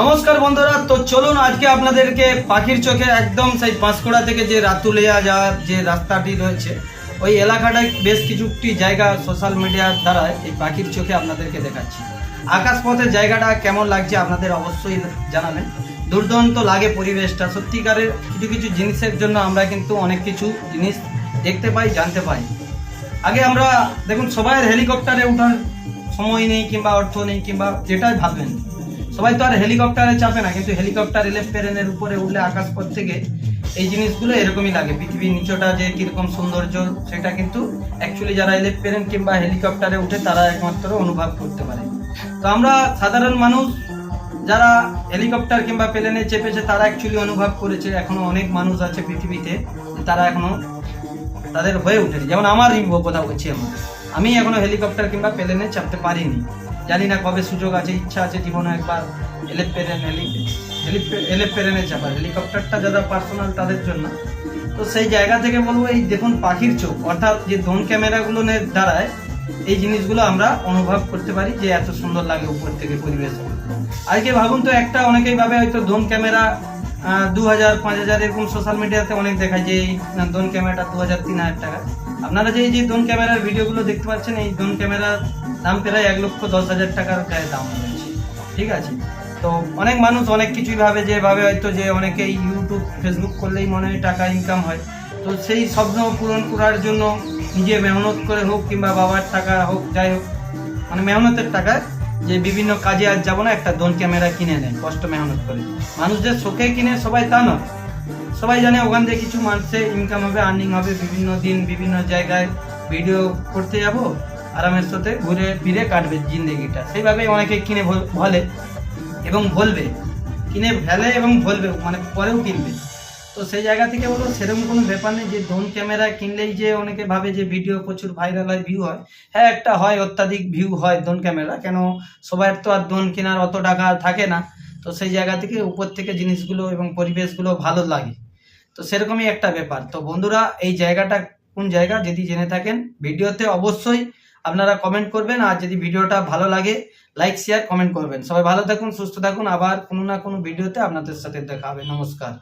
নমস্কার বন্ধুরা, তো চলুন আজকে আপনাদেরকে পাখির চোখে একদম সেই পাঁশকুড়া থেকে যে রাতুলিয়া যাওয়ার যে রাস্তাটি রয়েছে ওই এলাকাটায় বেশ কিছুটি জায়গা সোশ্যাল মিডিয়ার দ্বারা এই পাখির চোখে আপনাদেরকে দেখাচ্ছি। আকাশপথের জায়গাটা কেমন লাগছে আপনাদের অবশ্যই জানাবেন। দুর্দান্ত লাগে পরিবেশটা, সত্যিকারের কিছু কিছু জিনিসের জন্য আমরা কিন্তু অনেক কিছু জিনিস দেখতে পাই, জানতে পাই। আগে আমরা দেখুন, সবাই হেলিকপ্টারে ওঠার সময় নেই কিংবা অর্থ নেই কিংবা যেটাই ভাববেন, সবাই তো আর হেলিকপ্টারে চাপে না, কিন্তু হেলিকপ্টার এরোপ্লেনের উপরে উঠলে আকাশপথ থেকে এই জিনিসগুলো এরকমই লাগে। পৃথিবীর নিচটা যে কিরকম সৌন্দর্য সেটা কিন্তু অ্যাকচুয়ালি যারা এরোপ্লেন কিংবা হেলিকপ্টারে উঠে তারা একমাত্র অনুভব করতে পারে। তো আমরা সাধারণ মানুষ যারা হেলিকপ্টার কিংবা প্লেনে চেপেছে তারা অ্যাকচুয়ালি অনুভব করেছে। এখনো অনেক মানুষ আছে পৃথিবীতে তারা এখনো তাদের হয়ে উঠেনি। যেমন আমারই কথা বলছি, আমি এখনো হেলিকপ্টার কিংবা প্লেনে চাপতে পারিনি। জানি না কবে সুযোগ আছে, ইচ্ছা আছে জীবনে একবার এরোপ্লেনে চাপার। হেলিকপ্টারটা যারা পার্সোনাল তাদের জন্য। তো সেই জায়গা থেকে বলবো, এই দেখুন পাখির চোখ অর্থাৎ যে ড্রোন ক্যামেরাগুলো দ্বারায় এই জিনিসগুলো আমরা অনুভব করতে পারি যে এত সুন্দর লাগে উপর থেকে পরিবেশ। আজকে ভাবুন তো, একটা অনেকেই ভাবে হয়তো ড্রোন ক্যামেরা 2000 5000 এরকম সোশ্যাল মিডিয়াতে অনেক দেখায় যে এই ড্রোন ক্যামেরাটা 2000 3000 টাকা। আপনারা যে এই যে ড্রোন ক্যামেরার ভিডিওগুলো দেখতে পাচ্ছেন, এই ড্রোন ক্যামেরার দাম প্রায় 1,10,000 টাকার প্রায় দাম রয়েছে। ঠিক আছে, তো অনেক মানুষ অনেক কিছুই ভাবে, যে ভাবে হয়তো যে অনেকেই ইউটিউব ফেসবুক করলেই মনে হয় টাকা ইনকাম হয়। তো সেই স্বপ্ন পূরণ করার জন্য নিজে মেহনত করে হোক কিংবা বাবার টাকা হোক, যাই হোক, মানে মেহনতের টাকায় যে বিভিন্ন কাজে আজ যাবো না, একটা ড্রোন ক্যামেরা কিনে নেয় কষ্ট মেহনত করে। মানুষ যে শোকে কিনে সবাই তা নয়, সবাই জানে ওখান থেকে কিছু মানুষের ইনকাম হবে, আর্নিং হবে। বিভিন্ন দিন বিভিন্ন জায়গায় ভিডিও করতে যাব, আরামের সাথে ঘুরে ফিরে কাটবে জিন্দেগিটা। সেইভাবে অনেকে কিনে বলে এবং বলবে, কিনে ফেলে এবং বলবে, মানে পরেও কিনবে। তো সেই জায়গা থেকে বলবো, সেরকম কোনো ব্যাপার নেই যে ড্রোন ক্যামেরা কিনলেই যে অনেকে ভাবে যে ভিডিও প্রচুর ভাইরাল হয়, ভিউ হয়। হ্যাঁ, একটা হয়, অত্যাধিক ভিউ হয় ড্রোন ক্যামেরা। কেন, সবার তো আর ড্রোন কেনার অত টাকা থাকে না। তো সেই জায়গা থেকে উপর থেকে জিনিসগুলো এবং পরিবেশগুলো ভালো লাগে। তো সেরকমই একটা ব্যাপার। তো বন্ধুরা, এই জায়গাটা কোন জায়গা যদি জেনে থাকেন ভিডিওতে অবশ্যই আপনারা কমেন্ট করবেন। আর যদি ভিডিওটা ভালো লাগে লাইক শেয়ার কমেন্ট করবেন। সবাই ভালো থাকুন, সুস্থ থাকুন। আবার কোনো না কোনো ভিডিওতে আপনাদের সাথে দেখা হবে। নমস্কার।